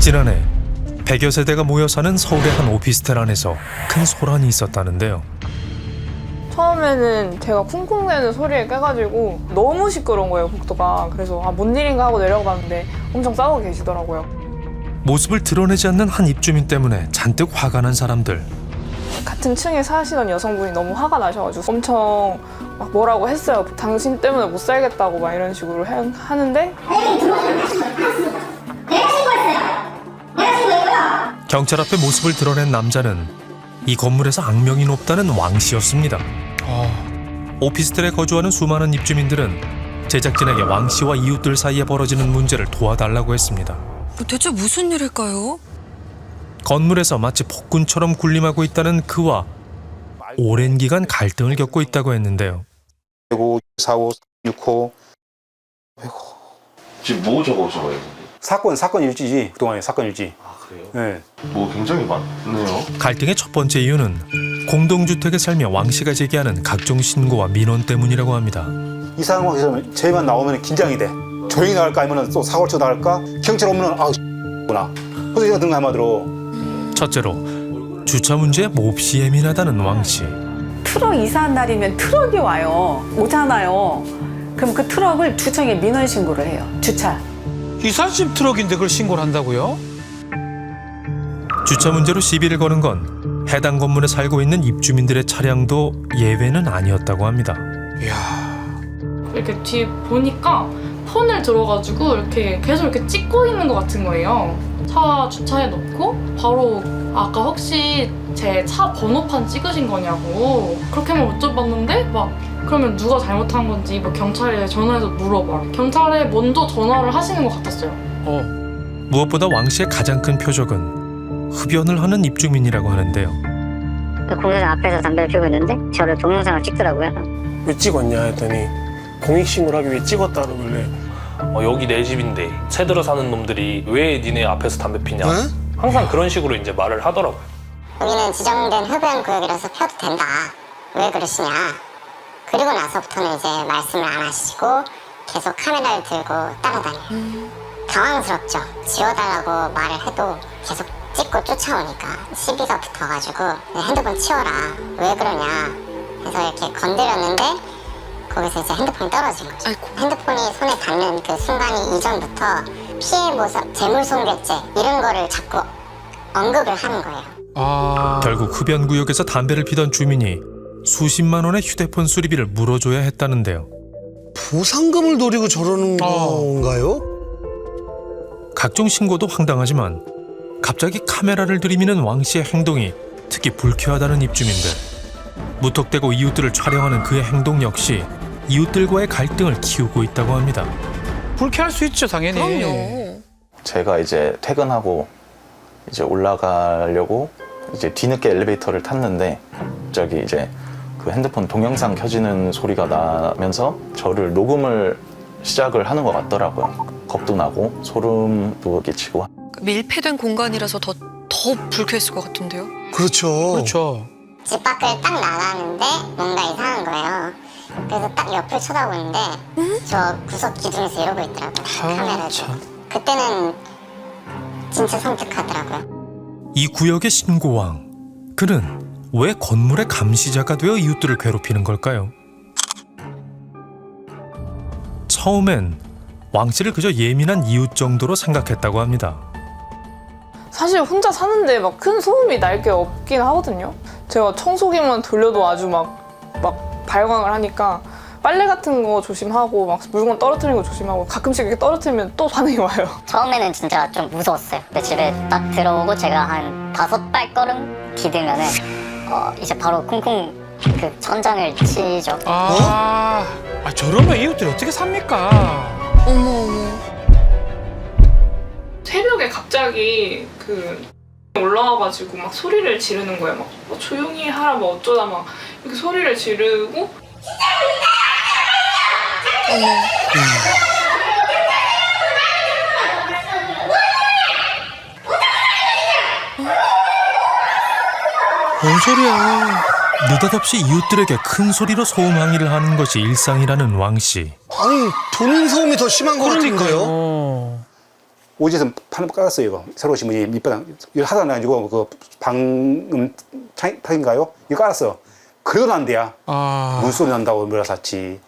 지난해 100여 세대가 모여 사는 서울의 한 오피스텔 안에서 큰 소란이 있었다는데요. 처음에는 제가 쿵쿵대는 소리에 깨가지고 너무 시끄러운 거예요, 복도가. 그래서 뭔 일인가 하고 내려가는데 엄청 싸우고 계시더라고요. 모습을 드러내지 않는 한 입주민 때문에 잔뜩 화가 난 사람들. 같은 층에 사시던 여성분이 너무 화가 나셔가지고 엄청 막 뭐라고 했어요. 당신 때문에 못 살겠다고 막 이런 식으로 하는데 경찰 앞에 모습을 드러낸 남자는 이 건물에서 악명이 높다는 왕 씨였습니다. 오피스텔에 거주하는 수많은 입주민들은 제작진에게 왕 씨와 이웃들 사이에 벌어지는 문제를 도와달라고 했습니다. 대체 무슨 일일까요? 건물에서 마치 폭군처럼 군림하고 있다는 그와 오랜 기간 갈등을 겪고 있다고 했는데요. 5, 4호, 6호. 지금 뭐 적어줘요? 사건 일지지. 그동안의 사건 일지. 아 그래요? 네. 뭐 굉장히 많네요. 갈등의 첫 번째 이유는 공동주택에 살며 왕 씨가 제기하는 각종 신고와 민원 때문이라고 합니다. 이 상황에서 저희만 나오면 긴장이 돼. 조용히 나갈까 아니면 또 사고를 쳐 나갈까? 경찰 오면 구나. 그래서 이거 등 한마디로. 첫째로 주차 문제에 몹시 예민하다는 왕 씨. 트럭 이사한 날이면 트럭이 오잖아요. 그럼 그 트럭을 주청에 민원 신고를 해요. 주차. 이삿짐 트럭인데 그걸 신고를 한다고요? 주차 문제로 시비를 거는 건 해당 건물에 살고 있는 입주민들의 차량도 예외는 아니었다고 합니다. 이야. 이렇게 뒤에 보니까 폰을 들어가지고 이렇게 계속 이렇게 찍고 있는 것 같은 거예요. 차 주차해 놓고 바로 아까 혹시 제 차 번호판 찍으신 거냐고 그렇게만 여쭤봤는데 막 그러면 누가 잘못한 건지 뭐 경찰에 전화해서 물어봐. 경찰에 먼저 전화를 하시는 것 같았어요. 무엇보다 왕 씨의 가장 큰 표적은 흡연을 하는 입주민이라고 하는데요. 그 공사장 앞에서 담배를 피우고 있는데 저를 동영상을 찍더라고요. 왜 찍었냐 했더니 공익신고를 하기 위해 찍었다 그러길래 여기 내 집인데 새 들어 사는 놈들이 왜 니네 앞에서 담배 피냐 항상 그런 식으로 이제 말을 하더라고요. 여기는 지정된 흡연 구역이라서 펴도 된다. 왜 그러시냐. 그리고 나서부터는 이제 말씀을 안 하시고 계속 카메라를 들고 따라다녀요. 당황스럽죠. 지워달라고 말을 해도 계속 찍고 쫓아오니까 시비가 붙어가지고 핸드폰 치워라. 왜 그러냐 해서 이렇게 건드렸는데 거기서 이제 핸드폰이 떨어진 거죠. 아이고. 핸드폰이 손에 닿는 그 순간이 이전부터 피해 보상, 재물손괴죄 이런 거를 자꾸 언급을 하는 거예요. 결국 흡연 구역에서 담배를 피던 주민이 수십만 원의 휴대폰 수리비를 물어줘야 했다는데요. 보상금을 노리고 저러는 건가요? 각종 신고도 황당하지만 갑자기 카메라를 들이미는 왕 씨의 행동이 특히 불쾌하다는 입주민들. 무턱대고 이웃들을 촬영하는 그의 행동 역시 이웃들과의 갈등을 키우고 있다고 합니다. 불쾌할 수 있죠, 당연히. 그럼요. 제가 이제 퇴근하고 이제 올라가려고 이제 뒤늦게 엘리베이터를 tas는데 갑자기 이제 그 핸드폰 동영상 켜지는 소리가 나면서 저를 녹음을 시작을 하는 것 같더라고요. 겁도 나고 소름도 끼치고. 밀폐된 공간이라서 더 불쾌했을 것 같은데요. 그렇죠. 그렇죠. 집 밖을 딱 나가는데 뭔가 이상한 거예요. 그래서 딱 옆을 쳐다보는데 저 구석 기둥에서 이러고 있더라고요. 카메라도. 그때는 진짜 섬뜩하더라고요. 이 구역의 신고왕. 그는 왜 건물의 감시자가 되어 이웃들을 괴롭히는 걸까요? 처음엔 왕 씨를 그저 예민한 이웃 정도로 생각했다고 합니다. 사실 혼자 사는데 막 큰 소음이 날 게 없긴 하거든요. 제가 청소기만 돌려도 아주 막 발광을 하니까 빨래 같은 거 조심하고 막 물건 떨어뜨리는 거 조심하고 가끔씩 이렇게 떨어뜨리면 또 반응이 와요. 처음에는 진짜 좀 무서웠어요. 근데 집에 딱 들어오고 제가 한 5발걸음 디디면은 이제 바로 쿵쿵 그 천장을 치죠. 저러면 이웃들이 어떻게 삽니까? 어머. 새벽에 갑자기 올라와가지고 막 소리를 지르는 거예요. 막 조용히 하라 뭐 어쩌다 막 이렇게 소리를 지르고 뭔 소리야? 느닷없이 이웃들에게 큰 소리로 소음 항의를 하는 것이 일상이라는 왕 씨. 아니 본인 소음이 더 심한 것 같은데요? 오지에서 판을 깔았어요. 이거 새로 오신 분이 밑바닥 이거 하다 나가지고 그 방음 탁인가요? 이거 깔았어. 그래도 안 돼야. 문소리 난다고 뭐라 샀지.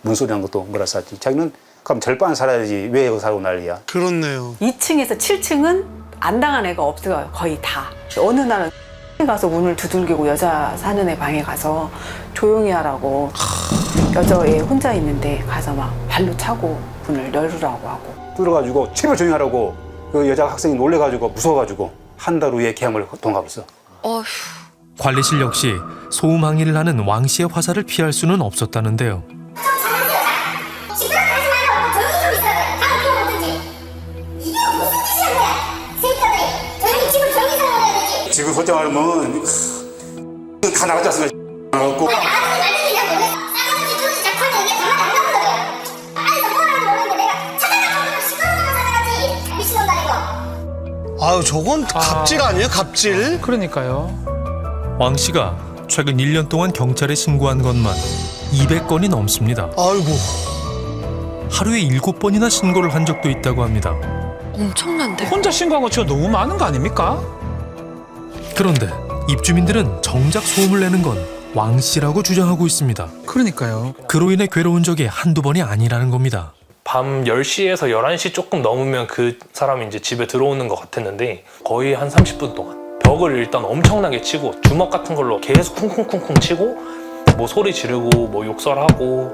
문소리 난 것도 뭐라 샀지. 자기는 그럼 절반을 살아야지 왜 여기 살고 난리야. 그렇네요. 2층에서 7층은 안 당한 애가 없어요. 거의 다. 어느 날은 가서 문을 두들기고 여자 사는 애 방에 가서 조용히 하라고 여자애 혼자 있는데 가서 막 발로 차고 문을 열으라고 하고. 뚫어가지고 제발 조용히 하라고 그 여자 학생이 놀래가지고 무서워가지고 한 달 후에 계약을 동갑했어. 어휴. 관리실 역시 소음 항의를 하는 왕 씨의 화살을 피할 수는 없었다는데요. 지금 솔직히 말하면 다 나가지 않습니까? 나가고 아유, 저건 갑질 아니에요? 갑질? 그러니까요. 왕 씨가 최근 1년 동안 경찰에 신고한 것만 200건이 넘습니다. 아이고. 하루에 7번이나 신고를 한 적도 있다고 합니다. 엄청난데. 혼자 신고한 거 진짜 너무 많은 거 아닙니까? 그런데 입주민들은 정작 소음을 내는 건 왕 씨라고 주장하고 있습니다. 그러니까요. 그로 인해 괴로운 적이 한두 번이 아니라는 겁니다. 밤 10시에서 11시 조금 넘으면 그 사람이 이제 집에 들어오는 것 같았는데 거의 한 30분 동안 벽을 일단 엄청나게 치고 주먹 같은 걸로 계속 쿵쿵쿵쿵 치고 뭐 소리 지르고 뭐 욕설하고.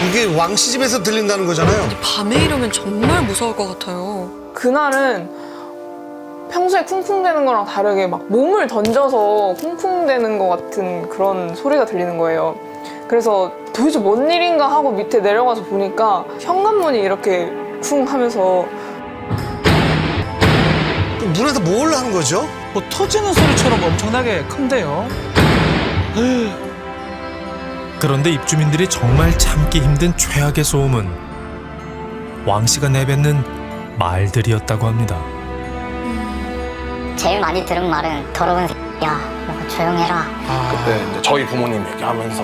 이게 왕씨 집에서 들린다는 거잖아요. 밤에 이러면 정말 무서울 것 같아요. 그날은 평소에 쿵쿵대는 거랑 다르게 막 몸을 던져서 쿵쿵대는 것 같은 그런 소리가 들리는 거예요. 그래서 도대체 뭔 일인가 하고 밑에 내려가서 보니까 현관문이 이렇게 쿵 하면서 문에서 뭘 하는 거죠? 뭐 터지는 소리처럼 엄청나게 큰데요. 그런데 입주민들이 정말 참기 힘든 최악의 소음은 왕 씨가 내뱉는 말들이었다고 합니다. 제일 많이 들은 말은 더러운 새끼야, 뭐 조용해라. 그때 이제 저희 부모님 얘기하면서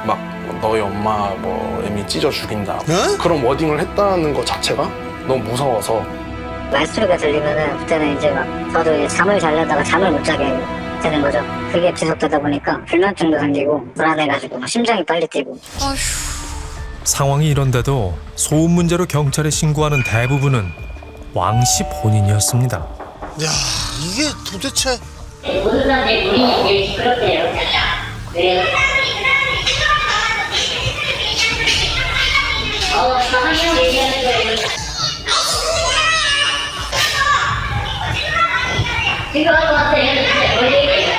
막 너희 엄마 뭐 애미 찢어 죽인다 그런 워딩을 했다는 것 자체가 너무 무서워서 말소리가 들리면은 그때는 이제 막 저도 이제 잠을 자려다가 잠을 못 자게 되는 거죠. 그게 지속되다 보니까 불면증도 생기고 불안해가지고 막 심장이 빨리 뛰고. 아휴. 상황이 이런데도 소음 문제로 경찰에 신고하는 대부분은 왕 씨 본인이었습니다. 야, 이게 도대체. 모든 사람들이 본인이 제일 시끄럽대요. 그래요? 한명 얘기하는 거예요. 지금 한 것 같아요. 멀리 있어요.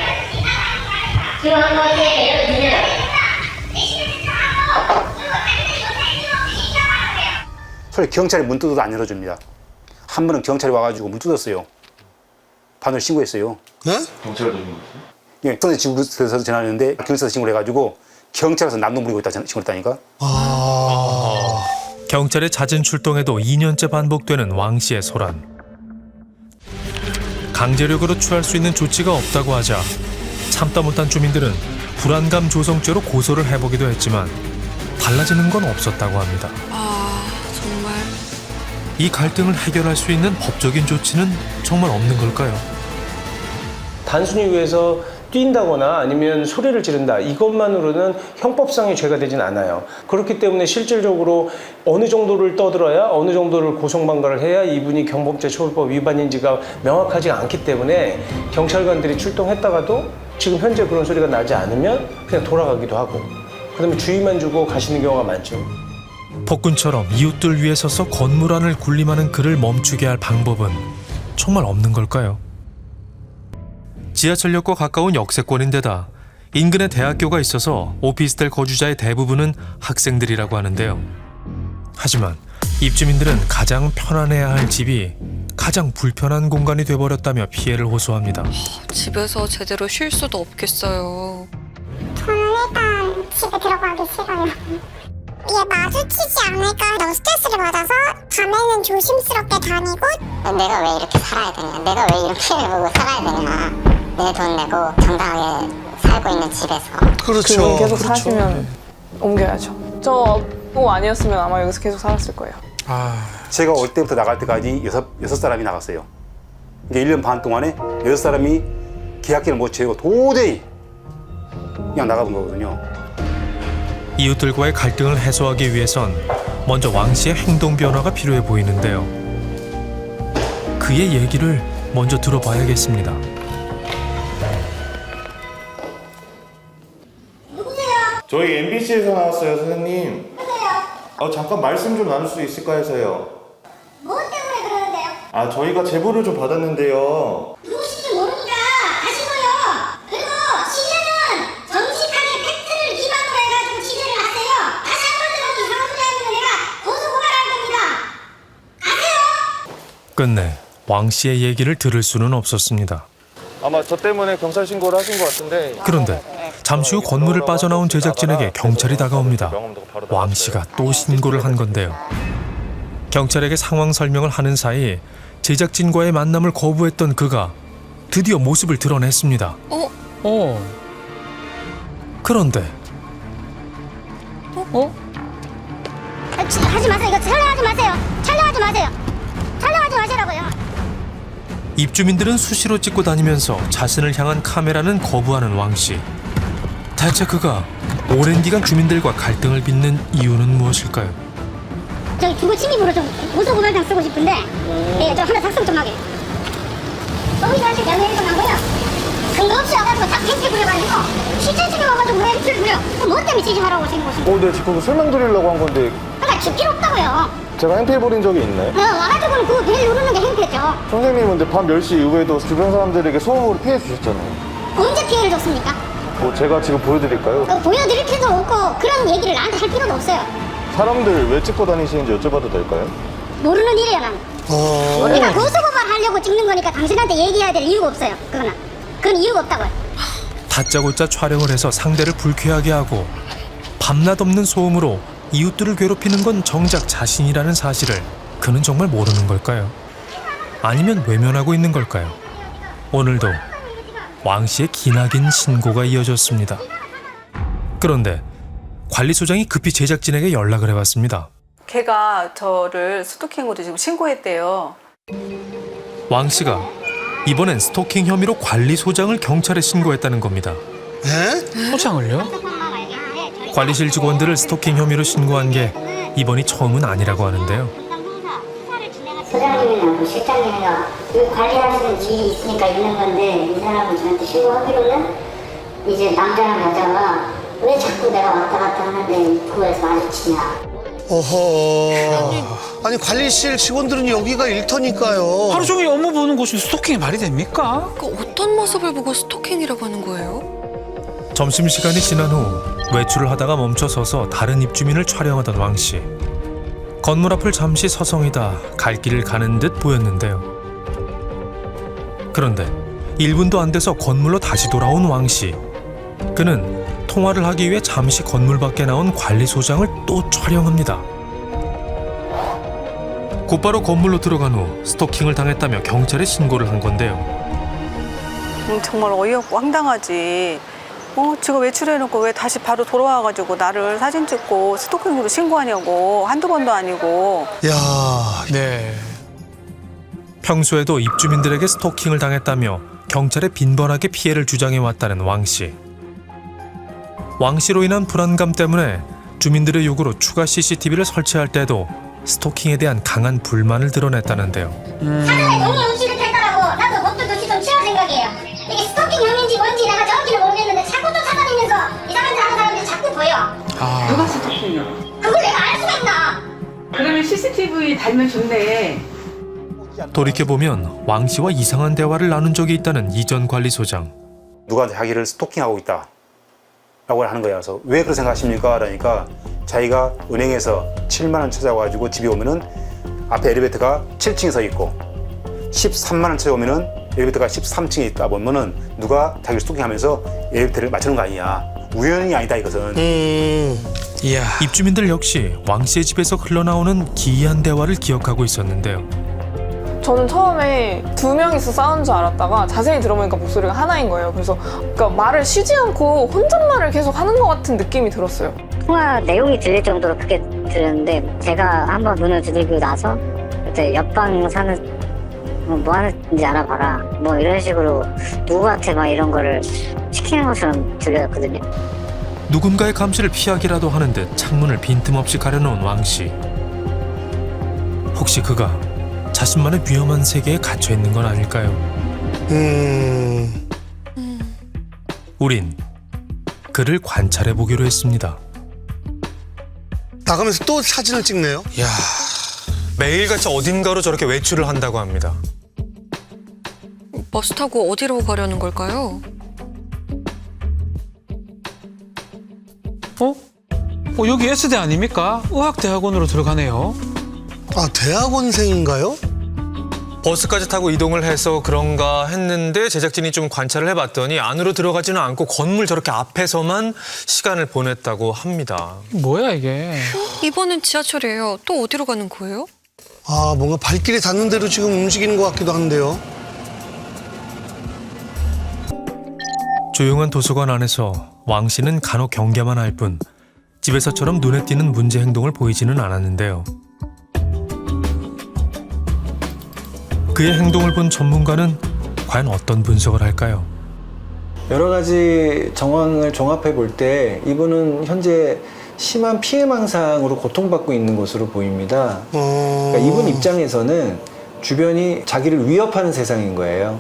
지금 한 것 같아요. 주세요. 소리 경찰이 문 뜯어도 안 열어줍니다. 한 번은 경찰이 와가지고 문 뜯었어요. 반을 신고했어요. 네? 경찰도 좀 예, 전에 지구에서 전화했는데 경찰서 신고를 해가지고 경찰에서 남동 부리고 있다 신고를 했다니까. 경찰의 잦은 출동에도 2년째 반복되는 왕 씨의 소란. 강제력으로 취할 수 있는 조치가 없다고 하자 참다 못한 주민들은 불안감 조성죄로 고소를 해보기도 했지만 달라지는 건 없었다고 합니다. 아, 정말. 이 갈등을 해결할 수 있는 법적인 조치는 정말 없는 걸까요? 단순히 위해서 뛴다거나 아니면 소리를 지른다 이것만으로는 형법상의 죄가 되진 않아요. 그렇기 때문에 실질적으로 어느 정도를 떠들어야 어느 정도를 고성방가를 해야 이분이 경범죄처벌법 위반인지가 명확하지 않기 때문에 경찰관들이 출동했다가도 지금 현재 그런 소리가 나지 않으면 그냥 돌아가기도 하고 그다음에 주의만 주고 가시는 경우가 많죠. 폭군처럼 이웃들 위에 서서 건물 안을 군림하는 그를 멈추게 할 방법은 정말 없는 걸까요? 지하철역과 가까운 역세권인데다 인근에 대학교가 있어서 오피스텔 거주자의 대부분은 학생들이라고 하는데요. 하지만 입주민들은 가장 편안해야 할 집이 가장 불편한 공간이 돼버렸다며 피해를 호소합니다. 집에서 제대로 쉴 수도 없겠어요. 저는 일단 집에 들어가기 싫어요. 얘 마주치지 않을까 너무 스트레스를 받아서 밤에는 조심스럽게 다니고 내가 왜 이렇게 살아야 되냐, 내가 왜 이런 피해를 보고 살아야 되냐, 내 돈 내고 정당하게 살고 있는 집에서. 그렇죠. 그분 계속 그렇죠. 사시면 옮겨야죠. 저 그거 아니었으면 아마 여기서 계속 살았을 거예요. 제가 올 때부터 나갈 때까지 여섯 사람이 나갔어요. 이게 1년 반 동안에 6사람이 계약기를 못 채우고 도저히 그냥 나가본 거거든요. 이웃들과의 갈등을 해소하기 위해선 먼저 왕 씨의 행동 변화가 필요해 보이는데요. 그의 얘기를 먼저 들어봐야겠습니다. 저희 MBC에서 나왔어요, 선생님. 잠깐 말씀 좀 나눌 수 있을까 해서요. 뭐 때문에 그러는데요? 저희가 제보를 좀 받았는데요. 누구신지 모르니까 가시고요. 그리고 취재는 정직하게 팩트를 기반으로 해가지고 취재를 하세요. 다시 한 번 더 이상한 소리 하면 내가 고소 고발할 겁니다. 가세요. 끝내 왕 씨의 얘기를 들을 수는 없었습니다. 아마 저 때문에 경찰 신고를 하신 것 같은데. 그런데 잠시 후 건물을 빠져나온 제작진에게 경찰이 다가옵니다. 왕 씨가 또 신고를 한 건데요. 경찰에게 상황 설명을 하는 사이 제작진과의 만남을 거부했던 그가 드디어 모습을 드러냈습니다. 그런데 하지 마세요. 이거 촬영하지 마세요. 촬영하지 마세요. 촬영하지 마시라고요. 입주민들은 수시로 찍고 다니면서 자신을 향한 카메라는 거부하는 왕 씨. 대체 그가 오랜 기간 주민들과 갈등을 빚는 이유는 무엇일까요? 저기 주거 침입으로 좀 고소 고발장 쓰고 싶은데, 예, 저 하나 작성 좀 하게. 소비자한테 명예훼손 한 거요. 근거 없이 와가지고 다 펜스 부려가지고 취재진이 와가지고 왜 펜스를 부려? 그럼 뭐 때문에 취재하라고 하시는 것인가? 네, 지금 설명드리려고 한 건데. 그러니까 줄 필요 없다고요. 제가 행패해 버린 적이 있나요? 와가지고는 그 벨 누르는 게 행패죠. 선생님은 근데 밤 10시 이후에도 주변 사람들에게 소음으로 피해 주셨잖아요. 언제 피해를 줬습니까? 제가 지금 보여드릴까요? 보여드릴 필요도 없고 그런 얘기를 나한테 할 필요도 없어요. 사람들 왜 찍고 다니시는지 여쭤봐도 될까요? 모르는 일이에요, 나는. 우리가 고소고발 하려고 찍는 거니까 당신한테 얘기해야 될 이유가 없어요. 그건 이유가 없다고요. 다짜고짜 촬영을 해서 상대를 불쾌하게 하고 밤낮 없는 소음으로 이웃들을 괴롭히는 건 정작 자신이라는 사실을 그는 정말 모르는 걸까요? 아니면 외면하고 있는 걸까요? 오늘도 왕 씨의 기나긴 신고가 이어졌습니다. 그런데 관리소장이 급히 제작진에게 연락을 해봤습니다. 걔가 저를 스토킹으로 지금 신고했대요. 왕 씨가 이번엔 스토킹 혐의로 관리소장을 경찰에 신고했다는 겁니다. 소장을요? 관리실 직원들을 스토킹 혐의로 신고한 게 이번이 처음은 아니라고 하는데요. 소장님이나 그 실장님이나 관리하시는 일이 있으니까 있는 건데 이 사람은 저한테 신고하기로는 이제 남자랑 여자가 왜 자꾸 내가 왔다 갔다 하는데 그거에서 마주치냐. 아니 관리실 직원들은 여기가 일터니까요. 하루 종일 업무 보는 곳이 스토킹이 말이 됩니까? 어떤 모습을 보고 스토킹이라고 하는 거예요? 점심시간이 지난 후 외출을 하다가 멈춰서서 다른 입주민을 촬영하던 왕 씨. 건물 앞을 잠시 서성이다 갈 길을 가는 듯 보였는데요. 그런데 1분도 안 돼서 건물로 다시 돌아온 왕 씨. 그는 통화를 하기 위해 잠시 건물 밖에 나온 관리소장을 또 촬영합니다. 곧바로 건물로 들어간 후 스토킹을 당했다며 경찰에 신고를 한 건데요. 정말 어이없고 황당하지. 지가 외출해놓고 왜 다시 바로 돌아와가지고 나를 사진 찍고 스토킹으로 신고하냐고. 한두 번도 아니고. 네. 평소에도 입주민들에게 스토킹을 당했다며 경찰에 빈번하게 피해를 주장해왔다는 왕 씨. 왕 씨로 인한 불안감 때문에 주민들의 요구로 추가 CCTV를 설치할 때도 스토킹에 대한 강한 불만을 드러냈다는데요. 사전에 동의 응시를 했다라고 나도 법적 조치 좀 취할 생각이에요. 이게 스토킹 혐의인지 뭔지 내가 정확히는 모르겠는데 자꾸 쫓아다니면서 이상한 짓 하는 사람들이 자꾸 보여. 누가 스토킹이야? 그걸 내가 알 수가 있나? 그러면 CCTV 달면 좋네. 돌이켜보면 왕 씨와 이상한 대화를 나눈 적이 있다는 이전 관리소장. 누가 자기를 스토킹하고 있다 라고 하는 거야. 그래서 왜 그렇게 생각하십니까? 그러니까 자기가 은행에서 7만 원 찾아와가지고 집에 오면은 앞에 엘리베이터가 7층에 서 있고 13만 원 찾아오면은 엘리베이터가 13층에 있다 보면은 누가 자기를 스토킹하면서 엘리베이터를 맞추는 거 아니냐. 우연이 아니다 이것은. 이야. 입주민들 역시 왕 씨의 집에서 흘러나오는 기이한 대화를 기억하고 있었는데요. 저는 처음에 2명이서 싸우는 줄 알았다가 자세히 들어보니까 목소리가 하나인 거예요. 그래서 그러니까 말을 쉬지 않고 혼잣말을 계속 하는 것 같은 느낌이 들었어요. 통화 내용이 들릴 정도로 크게 들렸는데 제가 한번 눈을 두들기고 나서 그때 옆방 사는 뭐 하는지 알아봐라 뭐 이런 식으로 누구한테 막 이런 거를 시키는 것처럼 들렸거든요. 누군가의 감시를 피하기라도 하는 듯 창문을 빈틈없이 가려놓은 왕씨. 혹시 그가 자신만의 위험한 세계에 갇혀 있는 건 아닐까요? 우린 그를 관찰해 보기로 했습니다. 나가면서 또 사진을 찍네요. 야, 매일같이 어딘가로 저렇게 외출을 한다고 합니다. 버스 타고 어디로 가려는 걸까요? 여기 S대 아닙니까? 의학대학원으로 들어가네요. 아, 대학원생인가요? 버스까지 타고 이동을 해서 그런가 했는데 제작진이 좀 관찰을 해봤더니 안으로 들어가지는 않고 건물 저렇게 앞에서만 시간을 보냈다고 합니다. 뭐야 이게? 이번엔 지하철이에요. 또 어디로 가는 거예요? 아, 뭔가 발길이 닿는 대로 지금 움직이는 것 같기도 한데요. 조용한 도서관 안에서 왕 씨는 간혹 경계만 할 뿐 집에서처럼 눈에 띄는 문제 행동을 보이지는 않았는데요. 그의 행동을 본 전문가는 과연 어떤 분석을 할까요? 여러 가지 정황을 종합해 볼 때 이분은 현재 심한 피해망상으로 고통받고 있는 것으로 보입니다. 그러니까 이분 입장에서는 주변이 자기를 위협하는 세상인 거예요.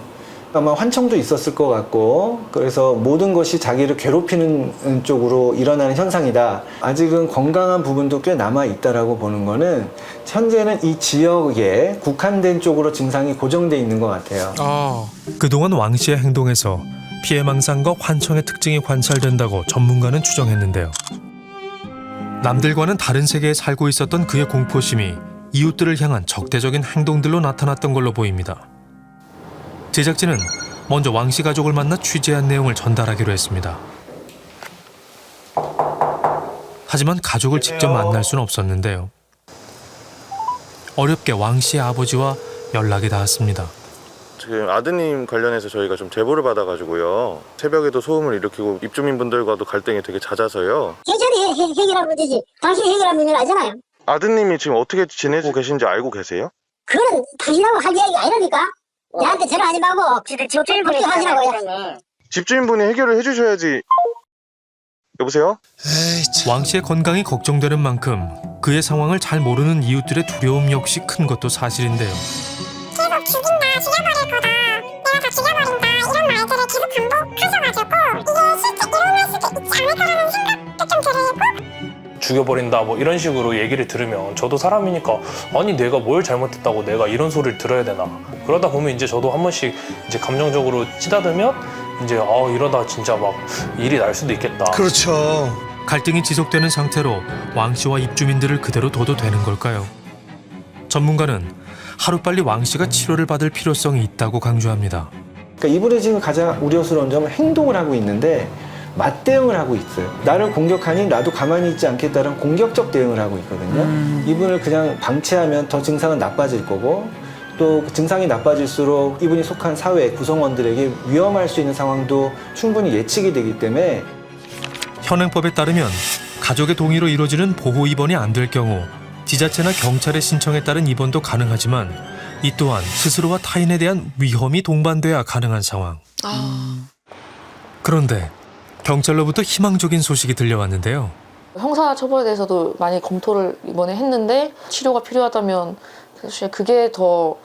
아마 환청도 있었을 것 같고 그래서 모든 것이 자기를 괴롭히는 쪽으로 일어나는 현상이다. 아직은 건강한 부분도 꽤 남아있다라고 보는 거는 현재는 이 지역에 국한된 쪽으로 증상이 고정돼 있는 것 같아요. 그동안 왕 씨의 행동에서 피해망상과 환청의 특징이 관찰된다고 전문가는 추정했는데요. 남들과는 다른 세계에 살고 있었던 그의 공포심이 이웃들을 향한 적대적인 행동들로 나타났던 걸로 보입니다. 제작진은 먼저 왕 씨 가족을 만나 취재한 내용을 전달하기로 했습니다. 하지만 가족을 직접 만날 수는 없었는데요. 어렵게 왕 씨의 아버지와 연락이 닿았습니다. 지금 아드님 관련해서 저희가 좀 제보를 받아가지고요. 새벽에도 소음을 일으키고 입주민분들과도 갈등이 되게 잦아서요. 괜찮아, 해결하면 되지. 당신 해결하면 일 하잖아요. 아드님이 지금 어떻게 지내고 계신지 알고 계세요? 그거는 당신하고 할 이야기가 아니라니까. 나한테 전화하지 말고 집주인분이 하시라고요. 집주인분이 해결을 해주셔야지. 여보세요? 왕 씨의 건강이 걱정되는 만큼 그의 상황을 잘 모르는 이웃들의 두려움 역시 큰 것도 사실인데요. 계속 죽인다, 죽여버릴 거다, 내가 다 죽여버린다 이런 말들을 계속 반복하셔가지고 이게 실제 일어날 수도 있지 않을까라는 생각도 좀 들고 죽여버린다 뭐 이런 식으로 얘기를 들으면 저도 사람이니까 아니 내가 뭘 잘못했다고 내가 이런 소리를 들어야 되나. 그러다 보면 이제 저도 한 번씩 이제 감정적으로 찌다들면 이제 이러다 진짜 막 일이 날 수도 있겠다. 그렇죠. 갈등이 지속되는 상태로 왕 씨와 입주민들을 그대로 둬도 되는 걸까요? 전문가는 하루빨리 왕 씨가 치료를 받을 필요성이 있다고 강조합니다. 그러니까 이분이 지금 가장 우려스러운 점은 행동을 하고 있는데 맞대응을 하고 있어요. 나를 공격하니 나도 가만히 있지 않겠다는 공격적 대응을 하고 있거든요. 이분을 그냥 방치하면 더 증상은 나빠질 거고 또 증상이 나빠질수록 이분이 속한 사회 구성원들에게 위험할 수 있는 상황도 충분히 예측이 되기 때문에 현행법에 따르면 가족의 동의로 이루어지는 보호 입원이 안 될 경우 지자체나 경찰의 신청에 따른 입원도 가능하지만 이 또한 스스로와 타인에 대한 위험이 동반돼야 가능한 상황. 그런데 경찰로부터 희망적인 소식이 들려왔는데요. 형사처벌에 대해서도 많이 검토를 이번에 했는데 치료가 필요하다면 사실 그게 더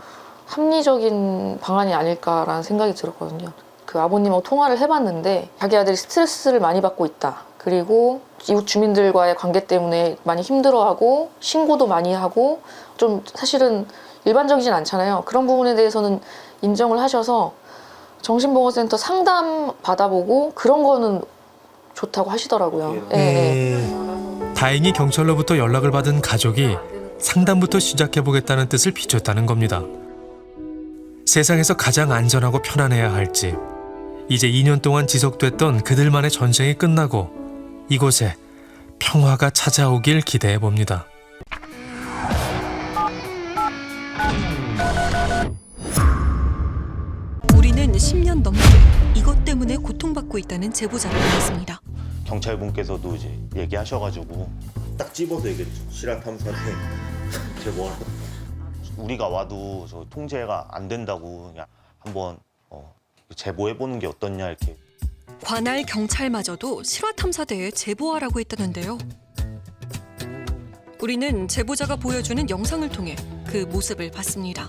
합리적인 방안이 아닐까라는 생각이 들었거든요. 그 아버님하고 통화를 해봤는데 자기 아들이 스트레스를 많이 받고 있다. 그리고 이웃 주민들과의 관계 때문에 많이 힘들어하고 신고도 많이 하고 좀 사실은 일반적이진 않잖아요. 그런 부분에 대해서는 인정을 하셔서 정신보건센터 상담 받아보고 그런 거는 좋다고 하시더라고요. 다행히 경찰로부터 연락을 받은 가족이 상담부터 시작해보겠다는 뜻을 비췄다는 겁니다. 세상에서 가장 안전하고 편안해야 할 집. 이제 2년 동안 지속됐던 그들만의 전쟁이 끝나고 이곳에 평화가 찾아오길 기대해봅니다. 우리는 10년 넘게 이것 때문에 고통받고 있다는 제보자를 받았습니다. 경찰분께서도 이제 얘기하셔가지고 딱 집어서 얘기했죠. 실화 탐사는 제보하라. 우리가 와도 저 통제가 안 된다고 그냥 한번 제보해보는 게 어떻냐 이렇게. 관할 경찰마저도 실화탐사대에 제보하라고 했다는데요. 우리는 제보자가 보여주는 영상을 통해 그 모습을 봤습니다.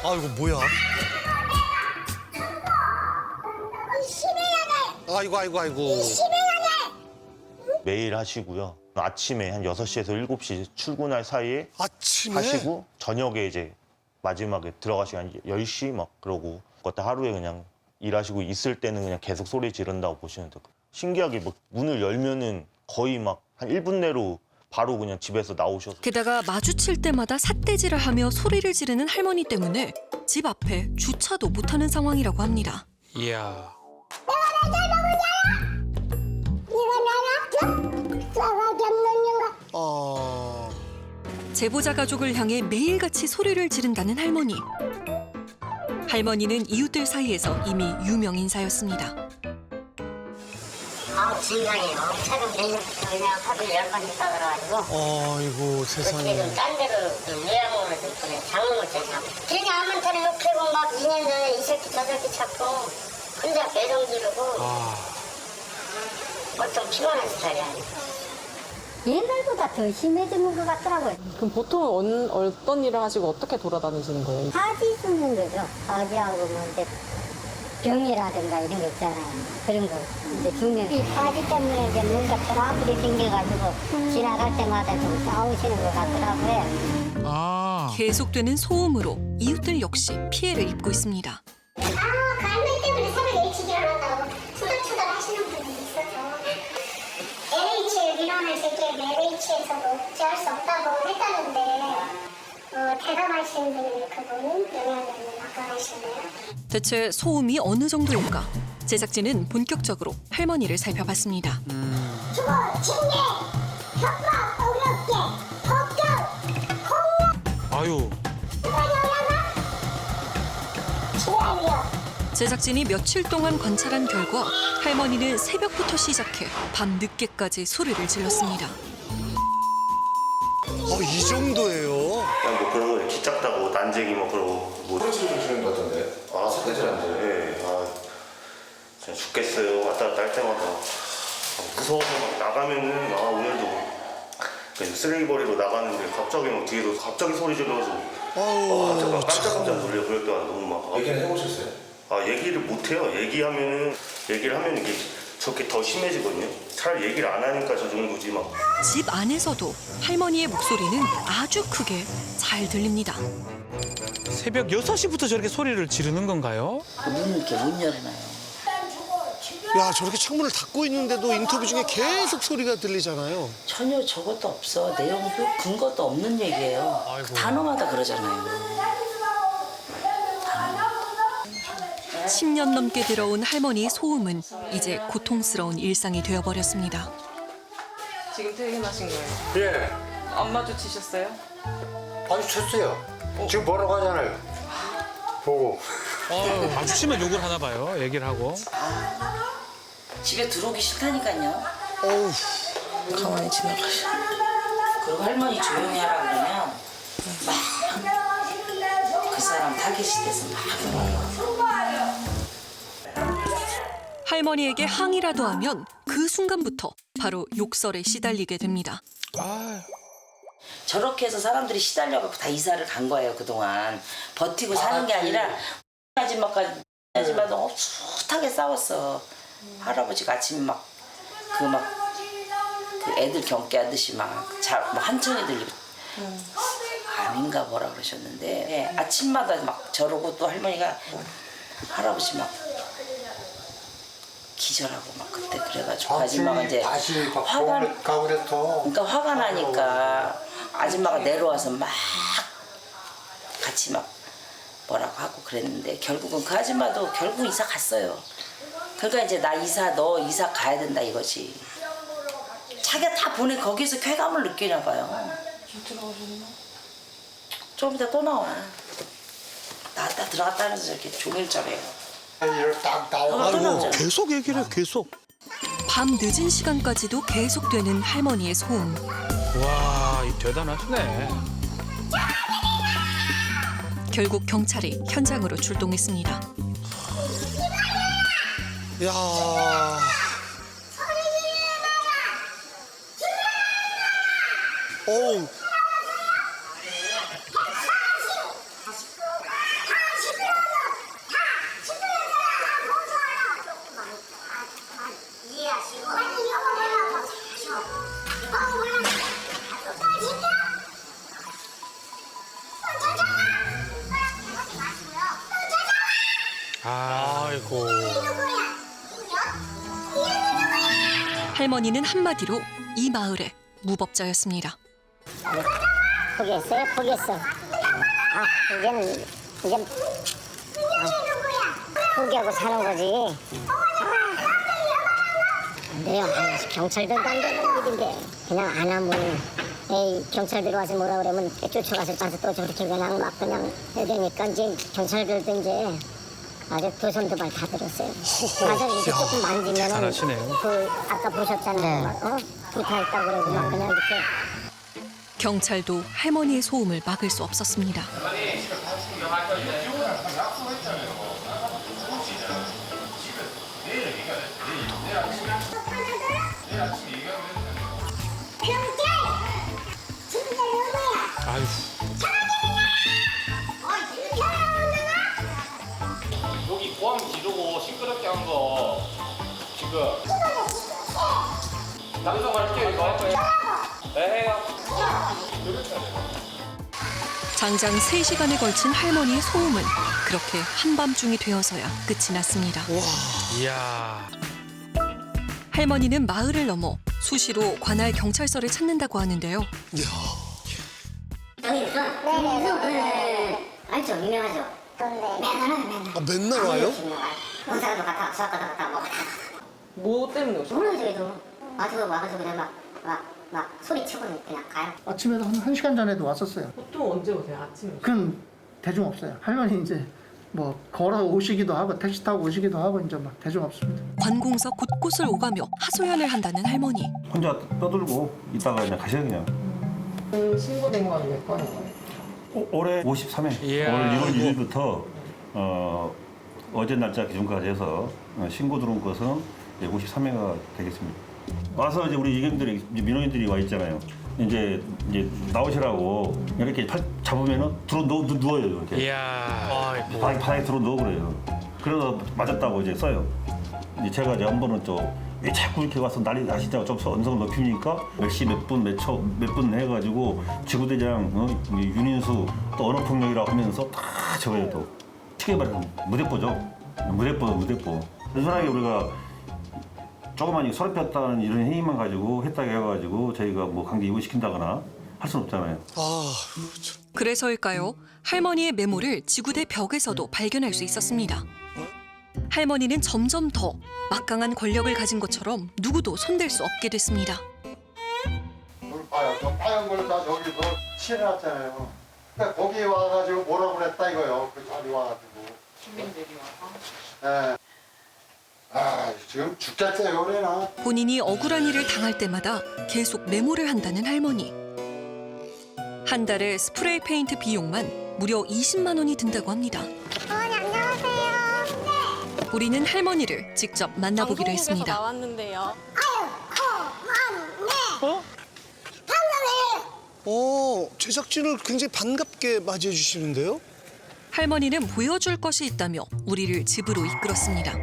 아 이거 뭐야? 아이고. 매일 하시고요. 아침에 한 6시에서 7시 출근할 사이에 아침에? 하시고 저녁에 이제 마지막에 들어가시고 한 10시 막 그러고 그것도 하루에 그냥 일하시고 있을 때는 그냥 계속 소리 지른다고 보시면 돼요. 신기하게 막 문을 열면은 거의 막 한 1분 내로 바로 그냥 집에서 나오셔서. 게다가 마주칠 때마다 삿대질을 하며 소리를 지르는 할머니 때문에 집 앞에 주차도 못하는 상황이라고 합니다. 이야. 제보자 가족을 향해 매일같이 소리를 지른다는 할머니. 할머니는 이웃들 사이에서 이미 유명 인사였습니다. 진상이에요. 최근 내년부터 그냥 하루 10번 했다 그래가지고. 아이고 세상에. 어떻게 좀 딴 데로 요양원을 듣더니 장롱을 제가. 괜히 아무한테나 욕하고 막 2년 전에 이 새끼 저 새끼 찾고 혼자 배정 지르고. 보통 피곤한 스타일이 아니에요. 옛날보다 더 심해지는 것 같더라고요. 그럼 보통 어떤 일을 하시고 어떻게 돌아다니시는 거예요? 바지 쓰는 거죠. 바지하고 뭐 이제 병이라든가 이런 거 있잖아요. 그런 거 이제 주면 이 바지 때문에 이제 뭔가 트러블이 생겨가지고 지나갈 때마다 좀 싸우시는 것 같더라고요. 계속되는 소음으로 이웃들 역시 피해를 입고 있습니다. 갈매 때문에 새벽에 일찍 일어난다고 투덜투덜 하시는 분이 있어서 LH에 민원을 제기해 LH에서도 어찌할 수 없다고 했다는데 대답하시는 분이 그분은 영향력이 나타나시네요. 대체 소음이 어느 정도일까? 제작진은 본격적으로 할머니를 살펴봤습니다. 주거, 징계, 협박, 어렵게, 폭격, 폭력, 아유. 제작진이 며칠 동안 관찰한 결과 할머니는 새벽부터 시작해 밤 늦게까지 소리를 질렀습니다. 이 정도예요? 그냥 뭐 그런 거 기짝다고 난쟁이 뭐 그러고 뭐 소리 지르시는 것 같던데. 삿대질한데. 예. 진짜 죽겠어요. 왔다 갔다 할 때마다 무서워서 막 나가면은 오늘도 그냥 쓰레기 버리러 나가는데 갑자기 막 뒤에서 갑자기 소리 질러서 깜짝 놀래요. 그럴 때가 너무 막. 얘기는 해보셨어요? 얘기를 못 해요. 얘기를 하면 이게 저렇게 더 심해지거든요. 차라리 얘기를 안 하니까 저 정도지 막. 집 안에서도 할머니의 목소리는 아주 크게 잘 들립니다. 새벽 6시부터 저렇게 소리를 지르는 건가요? 문을 이렇게 못 열어놔요. 야 저렇게 창문을 닫고 있는데도 인터뷰 중에 계속 소리가 들리잖아요. 전혀 저것도 없어. 내용도 근거도 없는 얘기예요. 단어마다 그러잖아요. 10년 넘게 들어온 할머니의 소음은 이제 고통스러운 일상이 되어버렸습니다. 지금 퇴근하신 거예요? 예. 안 마주치셨어요? 마주쳤어요. 지금 보러 가잖아요. 보고. 마주치면 욕을 하나 봐요. 얘기를 하고. 집에 들어오기 싫다니까요. 가만히 지나가셔. 그리고 할머니 조용히 하라 그러면 막 그 사람 타겟이 돼서 막 할머니에게 항의라도 하면 그 순간부터 바로 욕설에 시달리게 됩니다. 저렇게 해서 사람들이 시달려갖고 다 이사를 간 거예요, 그동안. 버티고 사는 게 아니라 아줌마까지 아줌마도 숱하게 싸웠어. 할아버지가 아침에 그 애들 경계하듯이 막 한청이 들리고 암인가 뭐라 그러셨는데 아침마다 막 저러고 또 할머니가 할아버지 막 기절하고 막 그때 그래가지고 아줌마가 이제 그러니까 화가 나니까 아줌마가 내려와서 막 같이 막 뭐라고 하고 그랬는데 결국은 그 아줌마도 결국 이사 갔어요. 그러니까 이제 너 이사 가야 된다 이거지. 자기가 다 보내 거기서 쾌감을 느끼나 봐요. 좀 이따 또 나와. 나왔다 들어갔다 하면서 이렇게 종일절해요. 딱 아이고, 계속 얘기를 해, 계속. 밤 늦은 시간까지도 계속되는 할머니의 소음. 와, 대단하시네. 결국 경찰이 현장으로 출동했습니다. 야. 어우. 아이고. 할머니는 한마디로 이 마을의 무법자였습니다. 포기했어요? 포기했어. 이제는 포기하고 사는 거지. 내가 경찰들도 안 되는 일인데 그냥 안 하면 에이 경찰들이 와서 뭐라 그러면 쫓아가서 또 저렇게 그냥 막 그냥 해야 되니까 이제 경찰들도 이제 아주 두 손 두 발 다 들었어요. 가서 이렇게 조금 만지면은 잘하시네요. 그 아까 보셨잖아요. 붙어있다고 그러고 막 그냥 이렇게. 경찰도 할머니의 소음을 막을 수 없었습니다. 아유. 여기 보안 지르고 시끄럽게 한 거 지금 낭송할게요 이거. 네 해요. 장장 3시간에 걸친 할머니의 소음은 그렇게 한밤중이 되어서야 끝이 났습니다. 이야. 할머니는 마을을 넘어 수시로 관할 경찰서를 찾는다고 하는데요. 네네네. 알죠, 유명하죠. 맨날. 맨날 와요? 원사가도 갔다, 수학가도 갔다, 뭐 갔다. 뭐 때문에 오셨어요? 몰라요, 저희도. 와서 그냥 막 소리치고 그냥 가요. 아침에도 한 시간 전에도 왔었어요. 보통 언제 오세요? 아침에? 그건 대중 없어요. 할머니 이제 뭐 걸어 오시기도 하고 택시 타고 오시기도 하고 이제 막 대중 없습니다. 관공서 곳곳을 오가며 하소연을 한다는 할머니. 혼자 떠들고 있다가 그냥 가셔요 그냥. 신고된 건 몇 건인 거예요? 올해 53회. 올 1월 1일부터 어제 날짜 기준까지 해서 신고 들어온 것은 이제 53회가 되겠습니다. 와서 이제 우리 이경들이 민원인들이 와 있잖아요. 이제 나오시라고 이렇게 팔 잡으면은 누워요 이렇게. 이야. 바닥에 들어 누워 그래요. 그래서 맞았다고 이제 써요. 이제 제가 이제 한 번은 왜 자꾸 이렇게 와서 난리 나시냐고 좀 언성을 높이니까 몇 시 몇 분 몇 분 해가지고 지구대장 윤인수 또 언어폭력이라고 하면서 다 저거예요 또. 쉽게 말하면 무대뽀죠. 무대뽀. 단순하게 우리가 조그만 소리 폈다는 이런 행위만 가지고 했다고 해가지고 저희가 뭐 강제 입원시킨다거나 할 수는 없잖아요. 그래서일까요? 할머니의 메모를 지구대 벽에서도 발견할 수 있었습니다. 할머니는 점점 더 막강한 권력을 가진 것처럼 누구도 손댈 수 없게 됐습니다. 봐요. 저 빨간 걸 다 저기서 칠해놨잖아요. 그러니까 거기 와가지고 뭐라고 그랬다 이거요. 그 자리 와가지고. 주민들이 와서? 네. 지금 죽겠어요, 그래나. 본인이 억울한 일을 당할 때마다 계속 메모를 한다는 할머니. 한 달에 스프레이 페인트 비용만 무려 20만 원이 든다고 합니다. 우리는 할머니를 직접 만나보기로 했습니다. 나왔는데요. 제작진을 굉장히 반갑게 맞이해 주시는데요? 할머니는 보여줄 것이 있다며 우리를 집으로 이끌었습니다.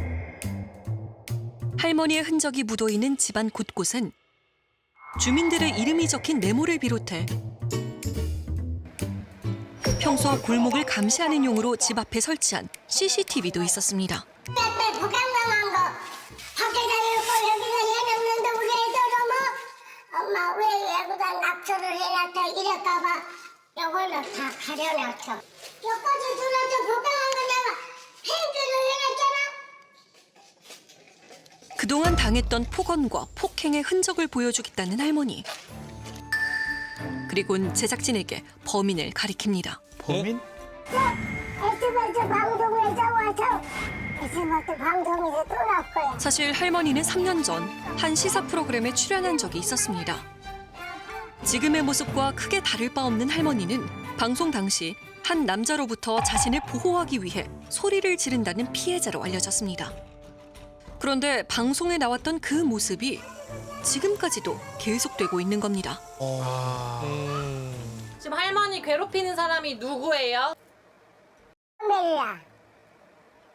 할머니의 흔적이 묻어있는 집안 곳곳엔 주민들의 이름이 적힌 메모를 비롯해 평소 골목을 감시하는 용으로 집 앞에 설치한 CCTV도 있었습니다. 빼빼 부강당한 거 밖에 다니고 여기서 해놨는데 우리 애들은 엄마 왜 야구장 낙서를 해놨다 이럴까봐 요걸로 다 가려놨어. 여기까지 들어서 부강한 거 내가 페인트를 해놨잖아. 그동안 당했던 폭언과 폭행의 흔적을 보여주겠다는 할머니. 그리곤 제작진에게 범인을 가리킵니다. 범인? 어쩌면 와서 방송에서 와서 이제부터 방송에서 또 나왔고요. 사실 할머니는 3년 전 한 시사 프로그램에 출연한 적이 있었습니다. 지금의 모습과 크게 다를 바 없는 할머니는 방송 당시 한 남자로부터 자신을 보호하기 위해 소리를 지른다는 피해자로 알려졌습니다. 그런데 방송에 나왔던 그 모습이 지금까지도 계속되고 있는 겁니다. 지금 할머니 괴롭히는 사람이 누구예요? 멜리야.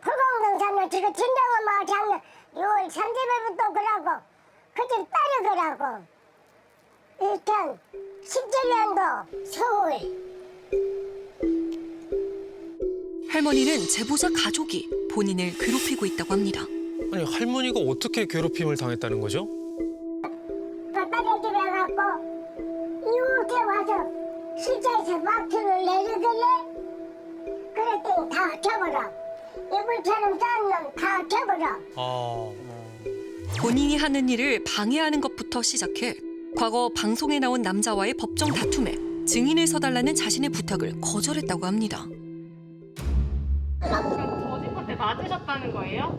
불공동산로 지금 진정한 작년 6월 30일부터 그러고 그집 딸이 그러고 2017년도 서울. 할머니는 제보자 가족이 본인을 괴롭히고 있다고 합니다. 아니 할머니가 어떻게 괴롭힘을 당했다는 거죠? 딸의 집에 가고 이렇게 와서 실제에서 막투를 내리길래 그랬더니 다 합쳐버려. 이불처럼 쌓은 놈 다 합쳐버려. 본인이 하는 일을 방해하는 것부터 시작해 과거 방송에 나온 남자와의 법정 다툼에 증인을 서달라는 자신의 부탁을 거절했다고 합니다. 어제 때 맞으셨다는 거예요?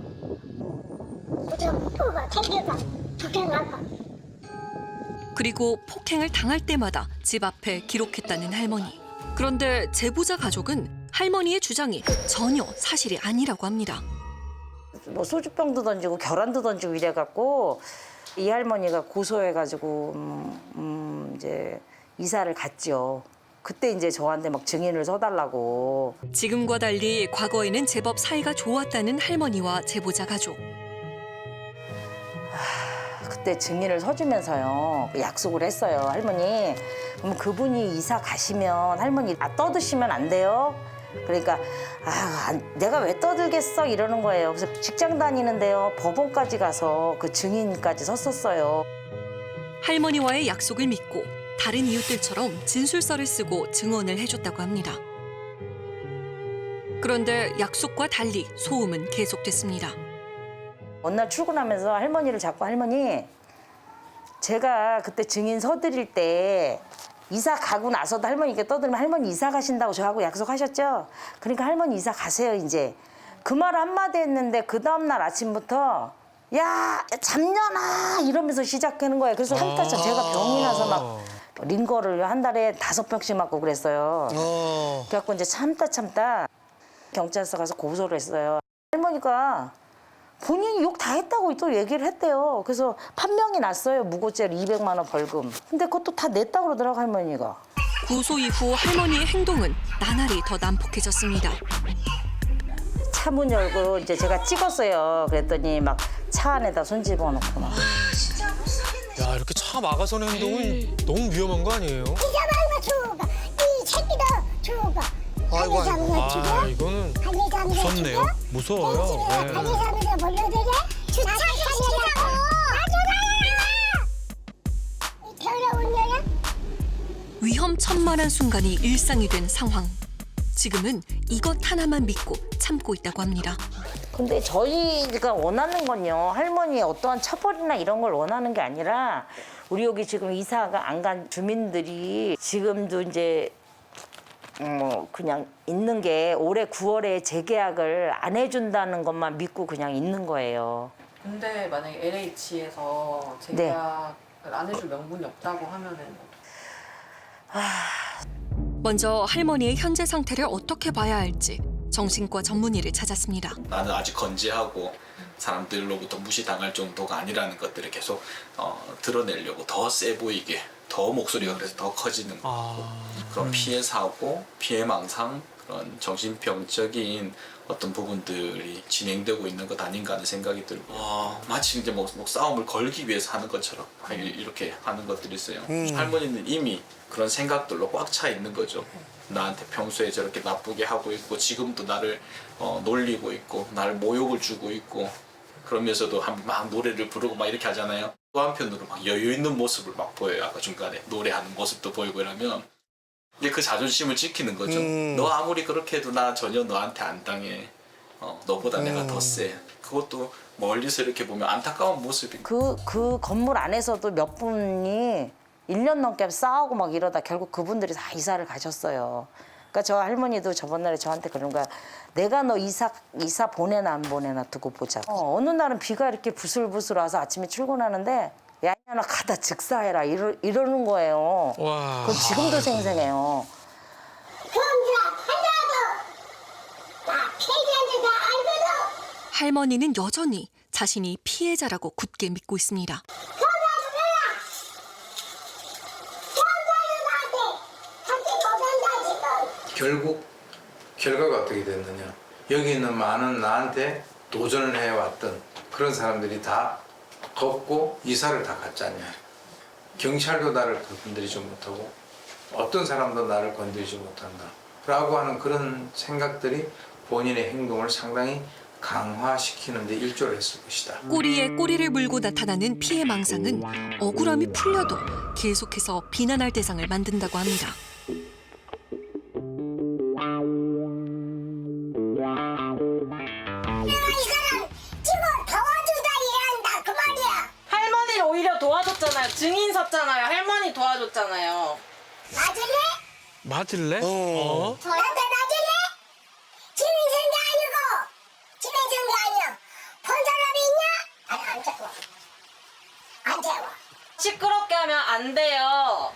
그리고 폭행을 당할 때마다 집 앞에 기록했다는 할머니. 그런데 제보자 가족은 할머니의 주장이 전혀 사실이 아니라고 합니다. 뭐 소주병도 던지고 계란도 던지고 이래갖고 이 할머니가 고소해가지고 이제 이사를 갔죠. 그때 이제 저한테 막 증인을 서달라고. 지금과 달리 과거에는 제법 사이가 좋았다는 할머니와 제보자 가족. 그때 증인을 서주면서요 약속을 했어요. 할머니 그럼 그분이 이사 가시면 할머니 떠드시면 안 돼요. 그러니까 내가 왜 떠들겠어 이러는 거예요. 그래서 직장 다니는데요 법원까지 가서 그 증인까지 섰었어요. 할머니와의 약속을 믿고 다른 이웃들처럼 진술서를 쓰고 증언을 해줬다고 합니다. 그런데 약속과 달리 소음은 계속됐습니다. 어느 날 출근하면서 할머니를 잡고 할머니 제가 그때 증인 서드릴 때 이사 가고 나서도 할머니께 떠들면 할머니 이사 가신다고 저하고 약속하셨죠? 그러니까 할머니 이사 가세요 이제. 그 말 한마디 했는데 그 다음날 아침부터 야 잡년아 이러면서 시작하는 거예요. 그래서 한타차 제가 병이 나서 막 링거를 한 달에 5병씩 맞고 그랬어요. 그래갖고 이제 참다 경찰서 가서 고소를 했어요. 할머니가 본인이 욕 다 했다고 또 얘기를 했대요. 그래서 판명이 났어요. 무고죄로 200만 원 벌금. 근데 그것도 다 냈다고 그러더라고 할머니가. 고소 이후 할머니의 행동은 나날이 더 난폭해졌습니다. 차 문 열고 이제 제가 찍었어요. 그랬더니 막 차 안에다 손 집어넣고 막. 야 이렇게 차 막아서는 행동은 너무 위험한 거 아니에요? 이자만 죽어가. 이 새끼도 죽어가. 아이고, 아 이거는 무섭네요. 무서워요. 네. 한의사람들 불러드려? 주차시키라고! 더러운 년아? 위험천만한 순간이 일상이 된 상황. 지금은 이것 하나만 믿고 참고 있다고 합니다. 근데 저희가 원하는 건요. 할머니의 어떠한 처벌이나 이런 걸 원하는 게 아니라 우리 여기 지금 이사가 안 간 주민들이 지금도 이제 그냥 있는 게 올해 9월에 재계약을 안 해준다는 것만 믿고 그냥 있는 거예요. 근데 만약에 LH에서 재계약을 안 해줄 명분이 없다고 하면은 먼저 할머니의 현재 상태를 어떻게 봐야 할지 정신과 전문의를 찾았습니다. 나는 아직 건재하고 사람들로부터 무시당할 정도가 아니라는 것들을 계속 드러내려고 더 세 보이게 더 목소리가 그래서 더 커지는 거고 그런 피해 사고, 피해 망상, 그런 정신병적인 어떤 부분들이 진행되고 있는 것 아닌가 하는 생각이 들고 마치 이제 뭐 싸움을 걸기 위해서 하는 것처럼 이렇게 하는 것들이 있어요. 할머니는 이미 그런 생각들로 꽉 차 있는 거죠. 나한테 평소에 저렇게 나쁘게 하고 있고 지금도 나를 놀리고 있고 나를 모욕을 주고 있고 그러면서도 막 노래를 부르고 막 이렇게 하잖아요. 또 한편으로 막 여유 있는 모습을 막 보여요. 아까 중간에 노래하는 모습도 보이고 이러면 이제 그 자존심을 지키는 거죠. 너 아무리 그렇게 해도 나 전혀 너한테 안 당해. 너보다 내가 더 세. 그것도 멀리서 이렇게 보면 안타까운 모습인 거예요. 그 건물 안에서도 몇 분이 1년 넘게 싸우고 막 이러다 결국 그분들이 다 이사를 가셨어요. 그러니까 저 할머니도 저번날에 저한테 그런 거야. 내가 너 이사 보내나 안 보내나 두고 보자. 어느 날은 비가 이렇게 부슬부슬 와서 아침에 출근하는데 야, 너 가다 즉사해라 이러는 거예요. 와. 그건 지금도 생생해요. 할머니는 여전히 자신이 피해자라고 굳게 믿고 있습니다. 결국 결과가 어떻게 됐느냐. 여기 있는 많은 나한테 도전을 해왔던 그런 사람들이 다 걷고 이사를 다 갔지 않냐. 경찰도 나를 건드리지 못하고 어떤 사람도 나를 건드리지 못한다 라고 하는 그런 생각들이 본인의 행동을 상당히 강화시키는 데 일조를 했을 것이다. 꼬리에 꼬리를 물고 나타나는 피해 망상은 억울함이 풀려도 계속해서 비난할 대상을 만든다고 합니다. 할머니를 오히려 도와줬잖아요. 증인 섰잖아요. 할머니 도와줬잖아요. 맞을래? 저한테 맞을래? 집에 있는 게 아니고 집에 있는 게 아니야. 본 사람이 있냐? 아니 안 재워. 안 재워. 시끄럽게 하면 안 돼요.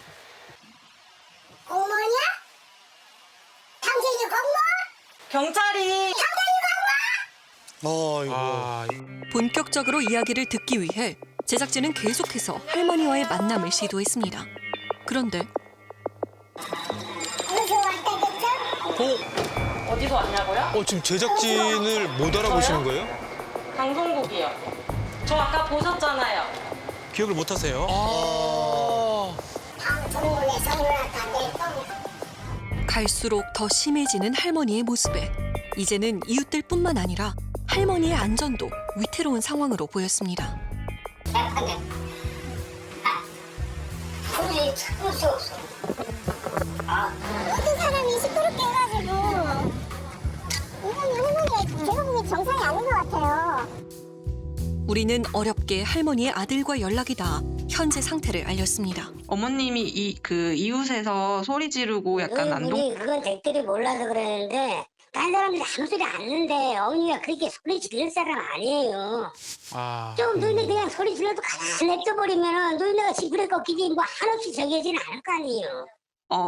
공무원이야? 당신이 공무원? 경찰이. 본격적으로 이야기를 듣기 위해 제작진은 계속해서 할머니와의 만남을 시도했습니다. 그런데 어디서 왔냐고요? 지금 제작진을 못 알아보시는 거예요? 방송국이요. 저 아까 보셨잖아요. 기억을 못 하세요? 갈수록 더 심해지는 할머니의 모습에 이제는 이웃들뿐만 아니라 할머니의 안전도 위태로운 상황으로 보였습니다. 소리 참을 수 없어. 모든 사람이 시끄럽게 해가지고 이건 할머니가 제가 보기엔 정상이 아닌 것 같아요. 우리는 어렵게 할머니의 아들과 연락이 닿아 현재 상태를 알렸습니다. 어머님이 이웃에서 소리 지르고 우리 그건 댁들이 몰라서 그러는데 다른 사람들이 아무 소리 안 듣는데 어머니가 그렇게 소리 지를 사람 아니에요. 좀 노인네 그냥 소리 질러도 가만히 냅둬버리면은 노인네가 지구를 꺾이지 뭐 한없이 저기하지는 않을 거 아니에요.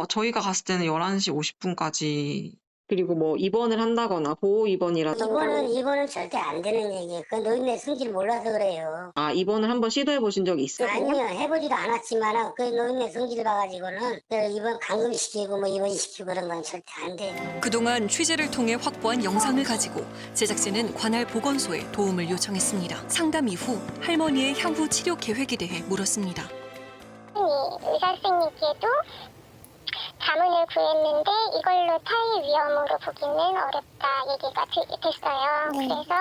저희가 갔을 때는 11시 50분까지 그리고 뭐 입원을 한다거나 보호 입원이라든가 이번은 절대 안 되는 얘기예요. 그 노인네 성질 몰라서 그래요. 입원을 한번 시도해 보신 적이 있어요? 아니요, 해보지도 않았지만 그 노인네 성질 봐가지고는 이번 감금시키고 뭐 입원시키고 그런 건 절대 안 돼요. 그동안 취재를 통해 확보한 영상을 가지고 제작진은 관할 보건소에 도움을 요청했습니다. 상담 이후 할머니의 향후 치료 계획에 대해 물었습니다. 의사 선생님께도 자문을 구했는데 이걸로 타의 위험으로 보기는 어렵다 얘기가 됐어요. 그래서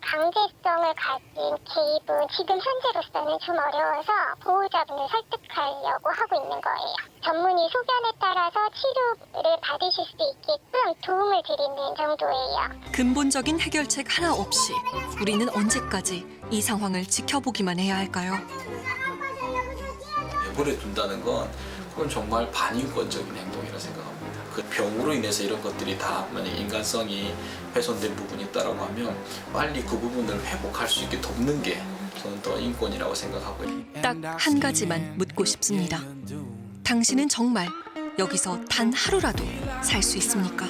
강제성을 가진 개입은 지금 현재로서는 좀 어려워서 보호자분을 설득하려고 하고 있는 거예요. 전문의 소견에 따라서 치료를 받으실 수 있게끔 도움을 드리는 정도예요. 근본적인 해결책 하나 없이 우리는 언제까지 이 상황을 지켜보기만 해야 할까요? 내버려 둔다는 건 그건 정말 반인권적인 행동이라 생각합니다. 그 병으로 인해서 이런 것들이 다 만약 인간성이 훼손된 부분이 있다라고 하면 빨리 그 부분을 회복할 수 있게 돕는 게 저는 더 인권이라고 생각하고요. 딱 한 가지만 묻고 싶습니다. 당신은 정말 여기서 단 하루라도 살 수 있습니까?